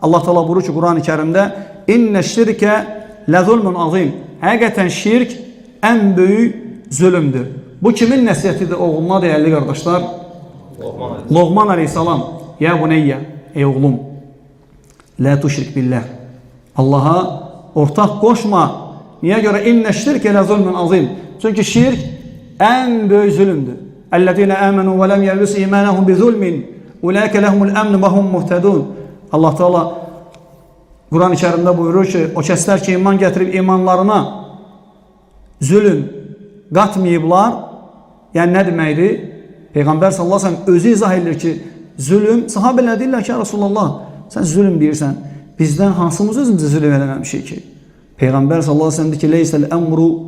Allah Teala buyurur ki Kur'an-ı Kerim'de inne şirke lezulmun azim. Həqiqətən şirk en büyük zulümdür. Bu kimin nəsihətidir oğluna değerli kardeşler? Loğman aleyhissalam. Ya buneyyə, ey oğlum, la tuşrik billah. Allah'a ortak koşma. Niye göre inne şirke lezulmun azim? Çünkü şirk en büyük zulümdür. اَلَّذِينَ آمَنُوا وَلَمْ يَلْبِسُوا إِيمَانَهُمْ بِظُلْمٍ اُولَٰئِكَ لَهُمُ الْأَمْنُ وَهُمْ مُهْتَدُونَ. Allah Teala Kur'an-ı Kerim'de buyurur ki o kəslər ki iman getirip imanlarına zulüm qatmayıblar. Yani ne deməkdir? Peygamber sallallahu aleyhi ve sellem özü izah edilir ki zulüm, sahabeler deyirlər ki Resulullah sen zulüm deyirsən. Bizden hansımız özümüzə zulüm eləməmişik ki? Peygamber sallallahu aleyhi ve sellem deyir ki leysel emru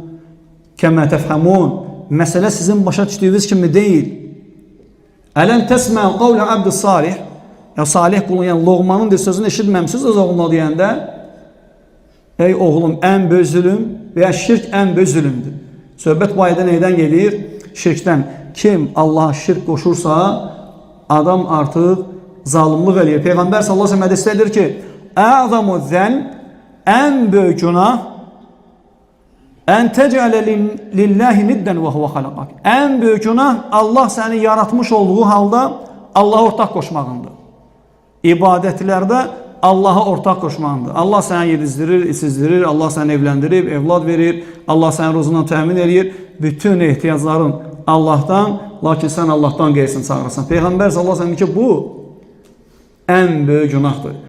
kema tefhamun. Mesele sizin başa düştüğünüz kimi değil. Ələn təsmə qavlə abd salih. Ya salih kulun yani Loğmanın sözünü eşitməmişsiniz öz oğluna deyəndə ey oğlum en büyük zulüm veya şirk en büyük zulümdür. Söhbət bu ayda neyden gelir? Şirkten. Kim Allah'a şirk koşursa adam artık zalimlik eləyir. Peygamber sallallahu aleyhi ve sellem hadisdə ki əzamu zən en büyük günah en tec'ale lillahi nidden ve huve halakak. En büyük günah Allah seni yaratmış olduğu halda Allah'a ortak koşmağındır. İbadetlerde Allah'a ortak koşmağındır. Allah seni yedizdirir, içizdirir, Allah seni evlendirir, evlad verir, Allah seni rızından təmin edir. Bütün ihtiyacların Allah'tan, lakin sen Allah'tan qeyrisini çağırırsan. Peygamber sallallahu aleyhi ve sellem ki bu en büyük günahdır.